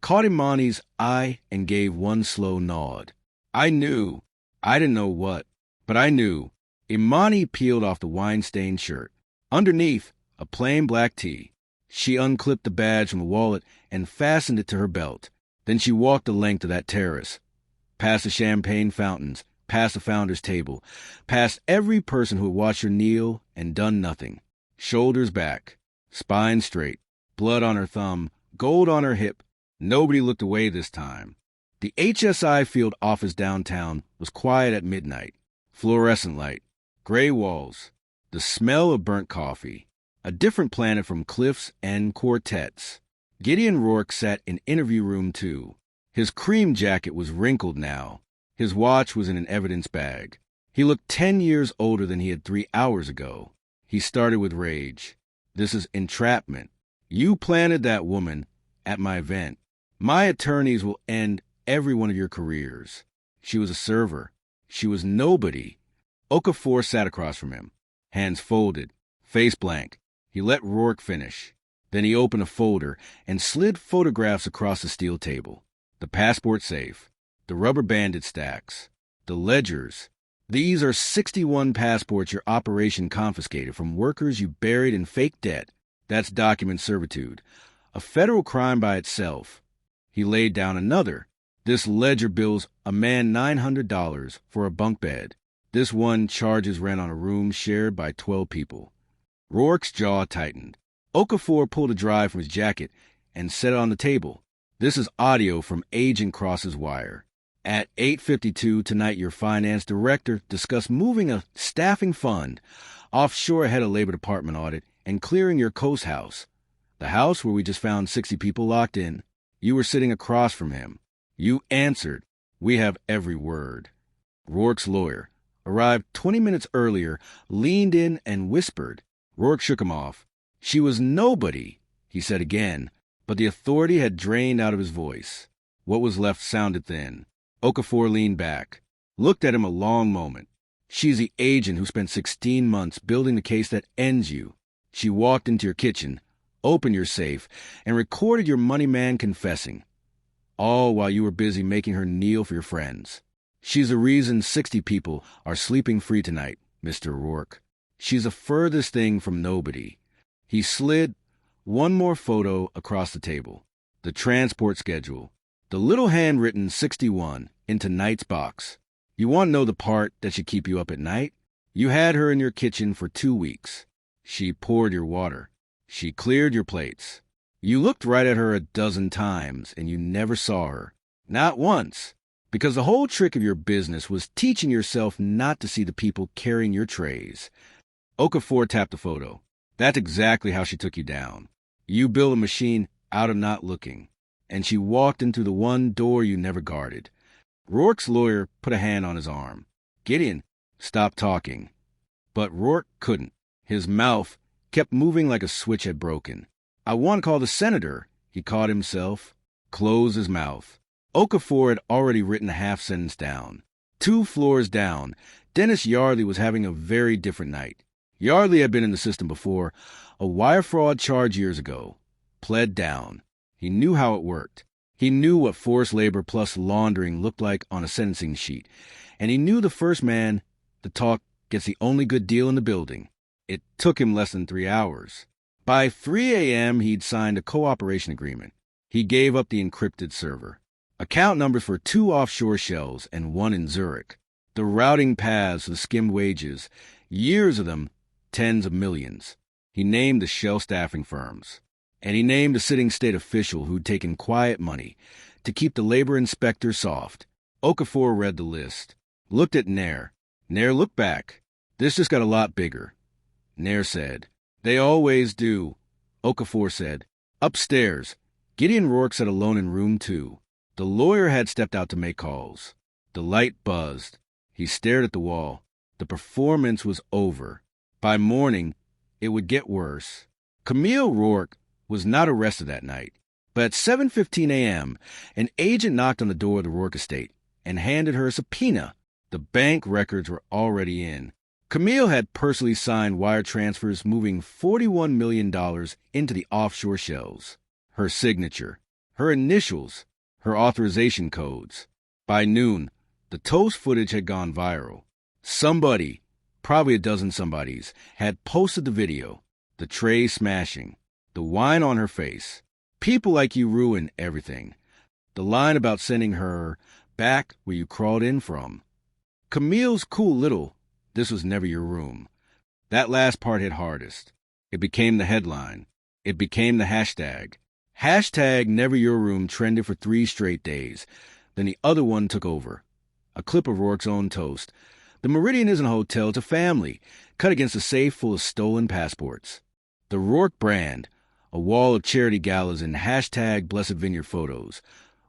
caught Imani's eye and gave one slow nod. I knew. I didn't know what, but I knew. Imani peeled off the wine-stained shirt. Underneath, a plain black tee. She unclipped the badge from the wallet and fastened it to her belt. Then she walked the length of that terrace, past the champagne fountains, past the founder's table, past every person who had watched her kneel and done nothing. Shoulders back, spine straight, blood on her thumb, gold on her hip. Nobody looked away this time. The HSI field office downtown was quiet at midnight. Fluorescent light, gray walls, the smell of burnt coffee. A different planet from cliffs and quartets. Gideon Rourke sat in interview room 2. His cream jacket was wrinkled now. His watch was in an evidence bag. He looked 10 years older than he had 3 hours ago. He started with rage. This is entrapment. You planted that woman at my event. My attorneys will end every one of your careers. She was a server. She was nobody. Okafor sat across from him, hands folded, face blank. He let Rourke finish. Then he opened a folder and slid photographs across the steel table. The passport safe, the rubber banded stacks, the ledgers. These are 61 passports your operation confiscated from workers you buried in fake debt. That's document servitude, a federal crime by itself. He laid down another. This ledger bills a man $900 for a bunk bed. This one charges rent on a room shared by 12 people. Rourke's jaw tightened. Okafor pulled a drive from his jacket and set it on the table. This is audio from Agent Cross's wire. At 8:52 tonight, your finance director discussed moving a staffing fund offshore ahead of Labor Department audit and clearing your coast house. The house where we just found 60 people locked in. You were sitting across from him. You answered. We have every word. Rourke's lawyer, arrived 20 minutes earlier, leaned in and whispered. Rourke shook him off. She was nobody, he said again, but the authority had drained out of his voice. What was left sounded thin. Okafor leaned back, looked at him a long moment. She's the agent who spent 16 months building the case that ends you. She walked into your kitchen, opened your safe, and recorded your money man confessing. All while you were busy making her kneel for your friends. She's the reason 60 people are sleeping free tonight, Mr. Rourke. She's the furthest thing from nobody. He slid one more photo across the table. The transport schedule. The little handwritten 61 into Knight's box. You want to know the part that should keep you up at night? You had her in your kitchen for 2 weeks. She poured your water. She cleared your plates. You looked right at her a dozen times, and you never saw her. Not once. Because the whole trick of your business was teaching yourself not to see the people carrying your trays. Okafor tapped the photo. That's exactly how she took you down. You built a machine out of not looking, and she walked into the one door you never guarded. Rourke's lawyer put a hand on his arm. Gideon, stop talking. But Rourke couldn't. His mouth kept moving like a switch had broken. I want to call the senator, he caught himself. Closed his mouth. Okafor had already written a half sentence down. 2 floors down, Dennis Yardley was having a very different night. Yardley had been in the system before, a wire fraud charge years ago. Pled down. He knew how it worked. He knew what forced labor plus laundering looked like on a sentencing sheet. And he knew the first man to talk gets the only good deal in the building. It took him less than 3 hours. By 3 a.m., he'd signed a cooperation agreement. He gave up the encrypted server. Account numbers for 2 offshore shells and 1 in Zurich. The routing paths of the skimmed wages, years of them, tens of millions. He named the shell staffing firms. And he named a sitting state official who'd taken quiet money to keep the labor inspector soft. Okafor read the list, looked at Nair. Nair looked back. This just got a lot bigger. Nair said, They always do. Okafor said, Upstairs. Gideon Rourke sat alone in room 2. The lawyer had stepped out to make calls. The light buzzed. He stared at the wall. The performance was over. By morning, it would get worse. Camille Rourke was not arrested that night. But at 7:15 a.m., an agent knocked on the door of the Rourke estate and handed her a subpoena. The bank records were already in. Camille had personally signed wire transfers moving $41 million into the offshore shells. Her signature, her initials, her authorization codes. By noon, the toast footage had gone viral. Somebody, probably a dozen somebodies, had posted the video, the tray smashing, the wine on her face. People like you ruin everything. The line about sending her back where you crawled in from. Camille's cool little, this was never your room. That last part hit hardest. It became the headline. It became the hashtag. Hashtag never your room trended for 3 straight days. Then the other one took over. A clip of Rourke's own toast. The Meridian isn't a hotel, it's a family, cut against a safe full of stolen passports. The Rourke brand, a wall of charity galas and hashtag Blessed Vineyard photos,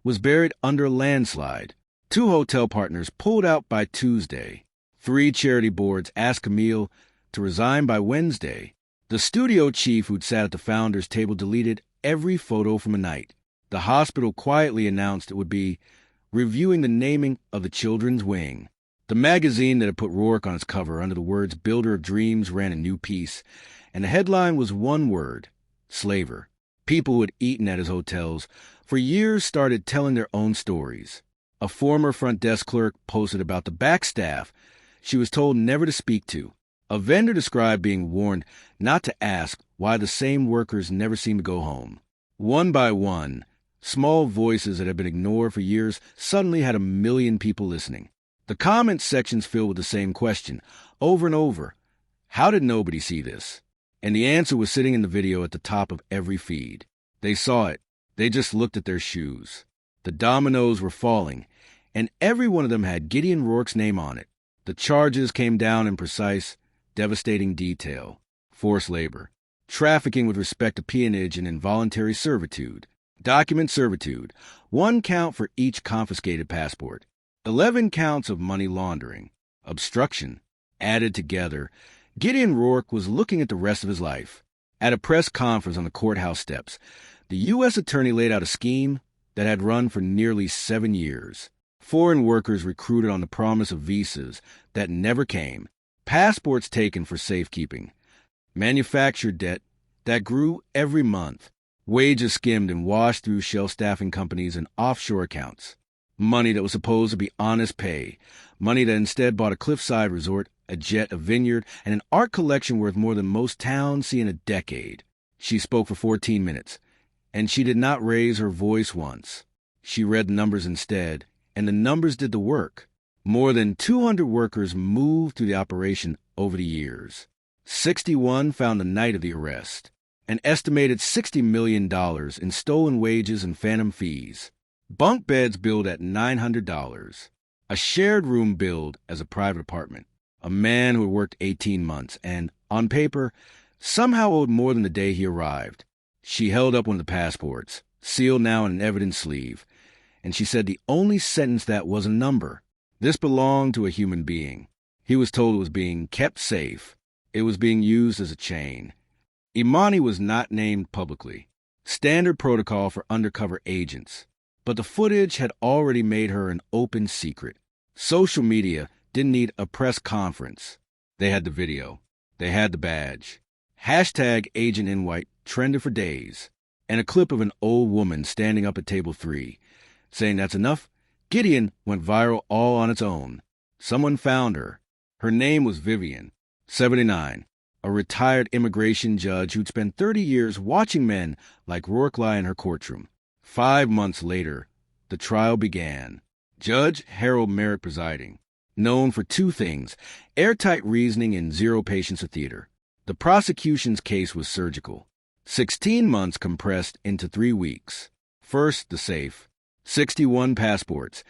was buried under a landslide. 2 hotel partners pulled out by Tuesday. 3 charity boards asked Camille to resign by Wednesday. The studio chief who'd sat at the founder's table deleted every photo from a night. The hospital quietly announced it would be reviewing the naming of the children's wing. The magazine that had put Rourke on its cover under the words Builder of Dreams ran a new piece, and the headline was one word: slaver. People who had eaten at his hotels for years started telling their own stories. A former front desk clerk posted about the back staff she was told never to speak to. A vendor described being warned not to ask why the same workers never seemed to go home. One by one, small voices that had been ignored for years suddenly had 1 million people listening. The comment sections filled with the same question, over and over. How did nobody see this? And the answer was sitting in the video at the top of every feed. They saw it. They just looked at their shoes. The dominoes were falling, and every one of them had Gideon Rourke's name on it. The charges came down in precise, devastating detail: forced labor, trafficking with respect to peonage and involuntary servitude, document servitude, 1 count for each confiscated passport, 11 counts of money laundering, obstruction. Added together, Gideon Rourke was looking at the rest of his life. At a press conference on the courthouse steps, the U.S. attorney laid out a scheme that had run for nearly 7 years. Foreign workers recruited on the promise of visas that never came, passports taken for safekeeping, manufactured debt that grew every month, wages skimmed and washed through shell staffing companies and offshore accounts, money that was supposed to be honest pay, money that instead bought a cliffside resort, a jet, a vineyard, and an art collection worth more than most towns see in a decade. She spoke for 14 minutes, and she did not raise her voice once. She read the numbers instead, and the numbers did the work. More than 200 workers moved through the operation over the years. 61 found the night of the arrest. An estimated $60 million in stolen wages and phantom fees. Bunk beds billed at $900. A shared room billed as a private apartment. A man who had worked 18 months and, on paper, somehow owed more than the day he arrived. She held up one of the passports, sealed now in an evidence sleeve, and she said the only sentence that was a number. This belonged to a human being. He was told it was being kept safe. It was being used as a chain. Imani was not named publicly. Standard protocol for undercover agents. But the footage had already made her an open secret. Social media didn't need a press conference. They had the video. They had the badge. Hashtag Agent in White trended for days. And a clip of an old woman standing up at table 3, saying that's enough. Gideon went viral all on its own. Someone found her. Her name was Vivian, 79, a retired immigration judge who'd spent 30 years watching men like Rourke lie in her courtroom. 5 months later, the trial began. Judge Harold Merrick presiding, known for 2 things: airtight reasoning and 0 patience for theater. The prosecution's case was surgical. 16 months compressed into 3 weeks. First, the safe. 61 passports,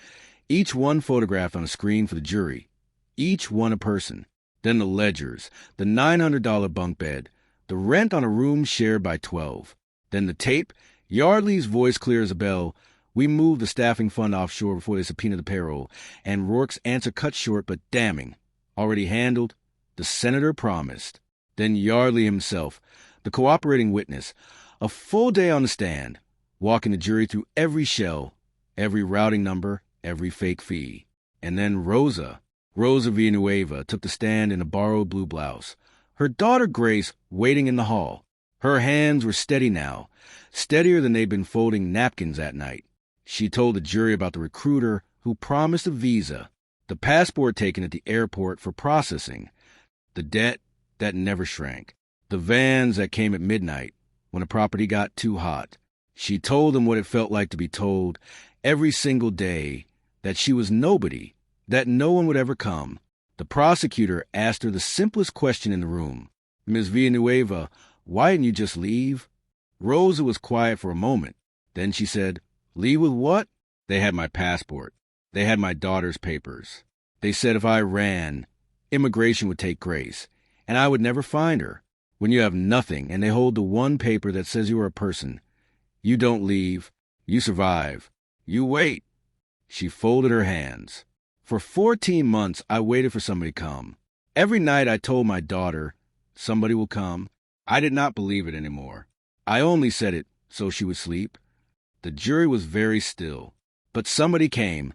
each one photographed on a screen for the jury, each one a person. Then the ledgers, the $900 bunk bed, the rent on a room shared by 12. Then the tape, Yardley's voice clear as a bell: "We moved the staffing fund offshore before they subpoenaed the payroll," and Rourke's answer cut short but damning: "Already handled. The senator promised." Then Yardley himself, the cooperating witness, a full day on the stand, walking the jury through every shell, every routing number, every fake fee. And then Rosa Villanueva, took the stand in a borrowed blue blouse, her daughter Grace waiting in the hall. Her hands were steady now, steadier than they'd been folding napkins that night. She told the jury about the recruiter who promised a visa, the passport taken at the airport for processing, the debt that never shrank, the vans that came at midnight when a property got too hot. She told them what it felt like to be told every single day that she was nobody, that no one would ever come. The prosecutor asked her the simplest question in the room: "Ms. Villanueva, why didn't you just leave?" Rosa was quiet for a moment. Then she said, "Leave with what?" "They had my passport. They had my daughter's papers. They said if I ran, immigration would take Grace, and I would never find her. when you have nothing and they hold the one paper that says you are a person. You don't leave. You survive. You wait. She folded her hands. For 14 months, I waited for somebody to come. Every night I told my daughter, somebody will come. I did not believe it anymore. I only said it so she would sleep. The jury was very still. But somebody came.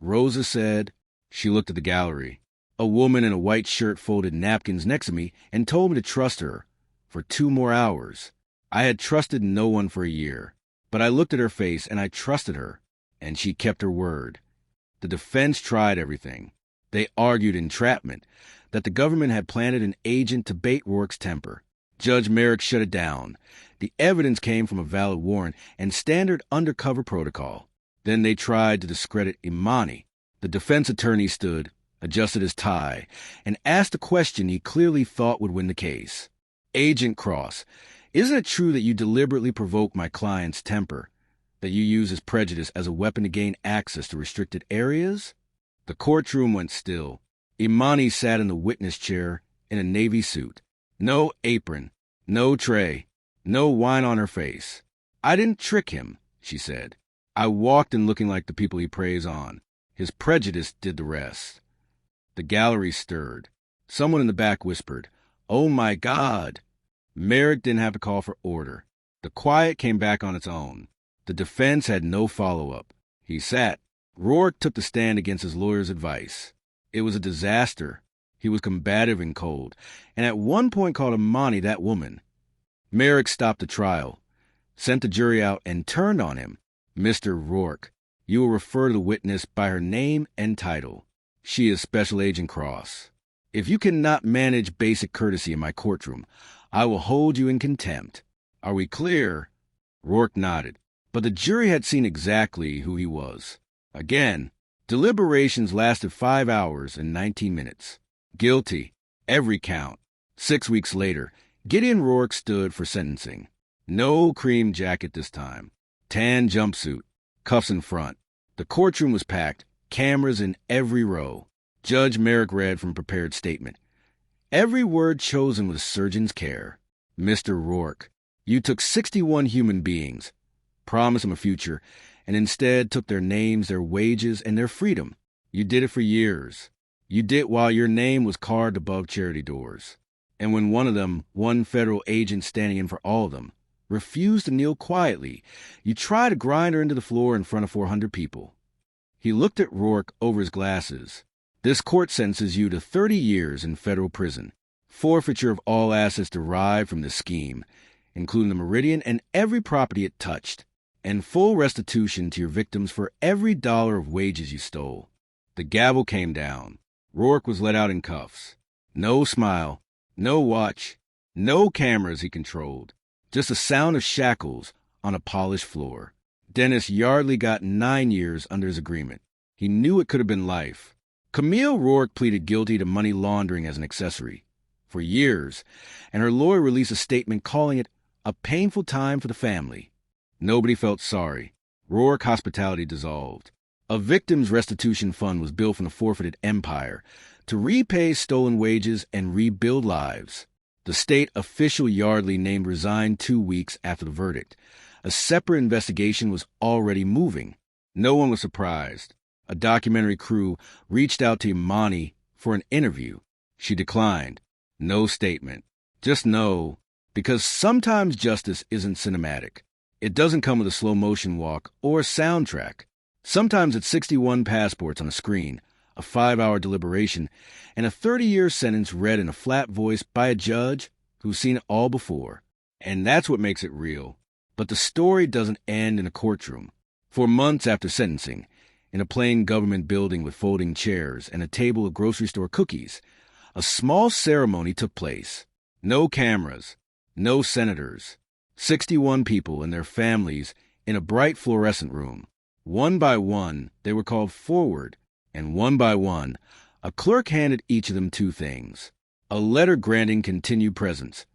Rosa said. She looked at the gallery. A woman in a white shirt folded napkins next to me and told me to trust her for 2 more hours. I had trusted no one for a year, but I looked at her face and I trusted her, and she kept her word. The defense tried everything. They argued entrapment, that the government had planted an agent to bait Rourke's temper. Judge Merrick shut it down. The evidence came from a valid warrant and standard undercover protocol. Then they tried to discredit Imani. The defense attorney stood, adjusted his tie, and asked a question he clearly thought would win the case. Agent Cross, isn't it true that you deliberately provoke my client's temper, that you use his prejudice as a weapon to gain access to restricted areas? The courtroom went still. Imani sat in the witness chair in a navy suit. No apron, no tray, no wine on her face. I didn't trick him, she said. I walked in looking like the people he preys on. His prejudice did the rest. The gallery stirred. Someone in the back whispered, "Oh my God!" Merrick didn't have to call for order. The quiet came back on its own. The defense had no follow-up. He sat. Rourke took the stand against his lawyer's advice. It was a disaster. He was combative and cold, and at one point called Imani that woman. Merrick stopped the trial, sent the jury out, and turned on him. "Mr. Rourke, you will refer to the witness by her name and title. She is Special Agent Cross. If you cannot manage basic courtesy in my courtroom, I will hold you in contempt. Are we clear?" Rourke nodded, but the jury had seen exactly who he was. Again, deliberations lasted 5 hours and 19 minutes. Guilty, every count. 6 weeks later, Gideon Rourke stood for sentencing. No cream jacket this time. Tan jumpsuit, cuffs in front. The courtroom was packed, cameras in every row. Judge Merrick read from a prepared statement. Every word chosen with surgeon's care. "Mr. Rourke, you took 61 human beings, promised them a future, and instead took their names, their wages, and their freedom. You did it for years. You did it while your name was carved above charity doors. And when one of them, one federal agent standing in for all of them, refused to kneel quietly, you tried to grind her into the floor in front of 400 people." He looked at Rourke over his glasses. "This court sentences you to 30 years in federal prison, forfeiture of all assets derived from this scheme, including the Meridian and every property it touched, and full restitution to your victims for every dollar of wages you stole." The gavel came down. Rourke was let out in cuffs. No smile, no watch, no cameras he controlled. Just the sound of shackles on a polished floor. Dennis Yardley got 9 years under his agreement. He knew it could have been life. Camille Rourke pleaded guilty to money laundering as an accessory for years, and her lawyer released a statement calling it a painful time for the family. Nobody felt sorry. Rourke hospitality dissolved. A victims' restitution fund was built from the forfeited empire to repay stolen wages and rebuild lives. The state official Yardley named resigned 2 weeks after the verdict. A separate investigation was already moving. No one was surprised. A documentary crew reached out to Imani for an interview. She declined. No statement. Just no, because sometimes justice isn't cinematic. It doesn't come with a slow-motion walk or a soundtrack. Sometimes it's 61 passports on a screen, a 5-hour deliberation, and a 30-year sentence read in a flat voice by a judge who's seen it all before. And that's what makes it real. But the story doesn't end in a courtroom. For months after sentencing, in a plain government building with folding chairs and a table of grocery store cookies, a small ceremony took place. No cameras, no senators. 61 people and their families in a bright fluorescent room. One by one, they were called forward, and one by one, a clerk handed each of them 2 things. A letter granting continued presence,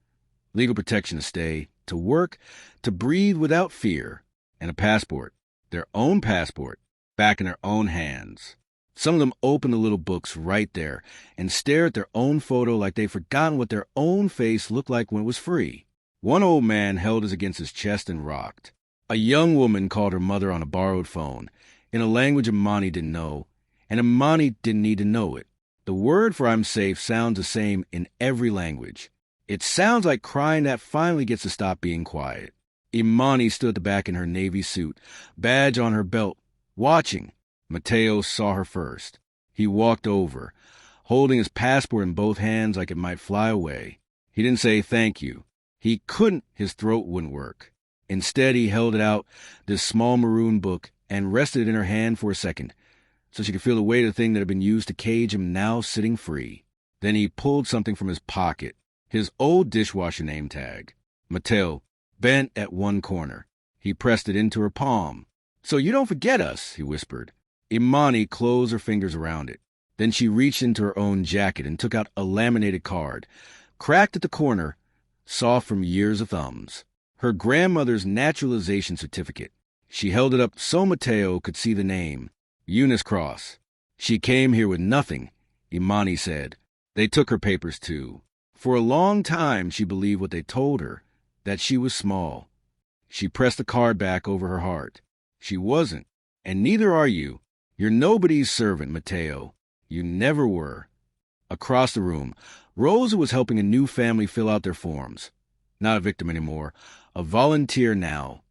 legal protection to stay, to work, to breathe without fear, and a passport, their own passport, back in their own hands. Some of them open the little books right there and stare at their own photo like they've forgotten what their own face looked like when it was free. One old man held his against his chest and rocked. A young woman called her mother on a borrowed phone, in a language Imani didn't know, and Imani didn't need to know it. The word for I'm safe sounds the same in every language. It sounds like crying that finally gets to stop being quiet. Imani stood at the back in her navy suit, badge on her belt, watching. Mateo saw her first. He walked over, holding his passport in both hands like it might fly away. He didn't say thank you. He couldn't, his throat wouldn't work. Instead, he held it out, this small maroon book, and rested it in her hand for a second, so she could feel the weight of the thing that had been used to cage him now sitting free. Then he pulled something from his pocket, his old dishwasher name tag. Mateo bent at one corner. He pressed it into her palm. "So you don't forget us," he whispered. Imani closed her fingers around it. Then she reached into her own jacket and took out a laminated card, cracked at the corner, soft from years of thumbs. Her grandmother's naturalization certificate. She held it up so Mateo could see the name, Eunice Cross. "She came here with nothing," Imani said. They took her papers too. For a long time she believed what they told her, that she was small. She pressed the card back over her heart. She wasn't, and neither are you. You're nobody's servant, Mateo. You never were. Across the room, Rosa was helping a new family fill out their forms. Not a victim anymore, a volunteer now.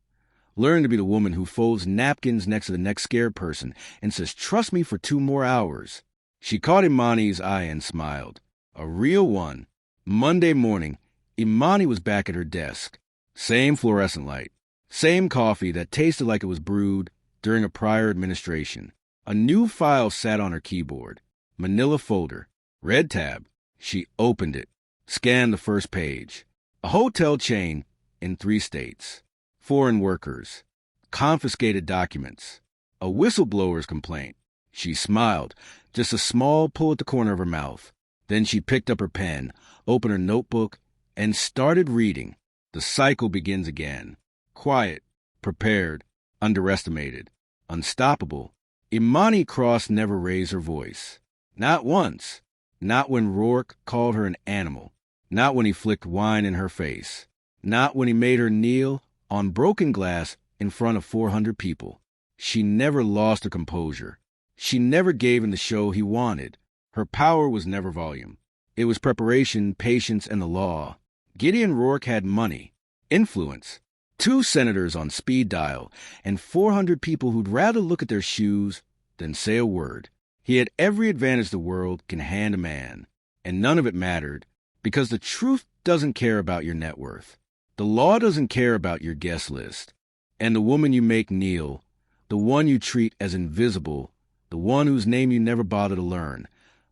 Learn to be the woman who folds napkins next to the next scared person and says, "Trust me for 2 more hours." She caught Imani's eye and smiled. A real one. Monday morning, Imani was back at her desk. Same fluorescent light. Same coffee that tasted like it was brewed during a prior administration. A new file sat on her keyboard. Manila folder. Red tab. She opened it. Scanned the first page. A hotel chain in 3 states. Foreign workers. Confiscated documents. A whistleblower's complaint. She smiled, just a small pull at the corner of her mouth. Then she picked up her pen, opened her notebook, and started reading. The cycle begins again. Quiet, prepared, underestimated, unstoppable. Imani Cross never raised her voice. Not once. Not when Rourke called her an animal. Not when he flicked wine in her face. Not when he made her kneel on broken glass in front of 400 people. She never lost her composure. She never gave him the show he wanted. Her power was never volume. It was preparation, patience, and the law. Gideon Rourke had money, influence, 2 senators on speed dial, and 400 people who'd rather look at their shoes than say a word. He had every advantage the world can hand a man, and none of it mattered, because the truth doesn't care about your net worth. The law doesn't care about your guest list. And the woman you make kneel, the one you treat as invisible, the one whose name you never bother to learn,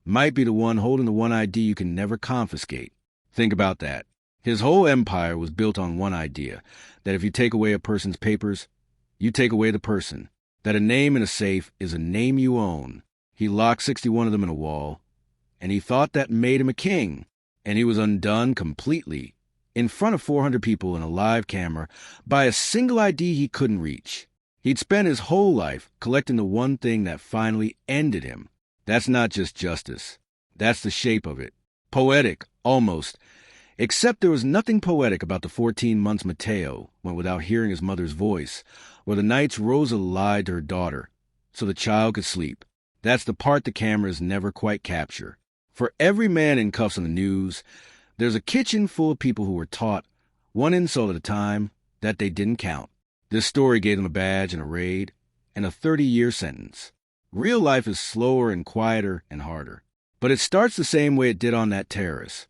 might be the one holding the one ID you can never confiscate. Think about that. His whole empire was built on one idea, that if you take away a person's papers, you take away the person, that a name in a safe is a name you own. He locked 61 of them in a wall, and he thought that made him a king, and he was undone completely, in front of 400 people in a live camera, by a single ID he couldn't reach. He'd spent his whole life collecting the one thing that finally ended him. That's not just justice. That's the shape of it. Poetic, almost. Except there was nothing poetic about the 14 months Mateo went without hearing his mother's voice, or the nights Rosa lied to her daughter so the child could sleep. That's the part the cameras never quite capture. For every man in cuffs on the news, there's a kitchen full of people who were taught, one insult at a time, that they didn't count. This story gave them a badge and a raid, and a 30-year sentence. Real life is slower and quieter and harder. But it starts the same way it did on that terrace,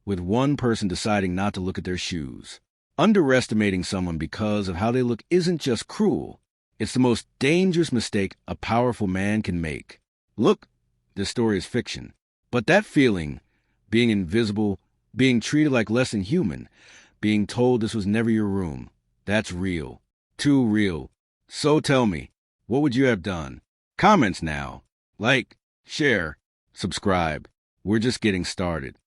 with one person deciding not to look at their shoes. Underestimating someone because of how they look isn't just cruel. It's the most dangerous mistake a powerful man can make. Look, this story is fiction. But that feeling, being invisible, being treated like less than human, being told this was never your room, that's real. Too real. So tell me, what would you have done? Comments now. Like, share, subscribe. We're just getting started.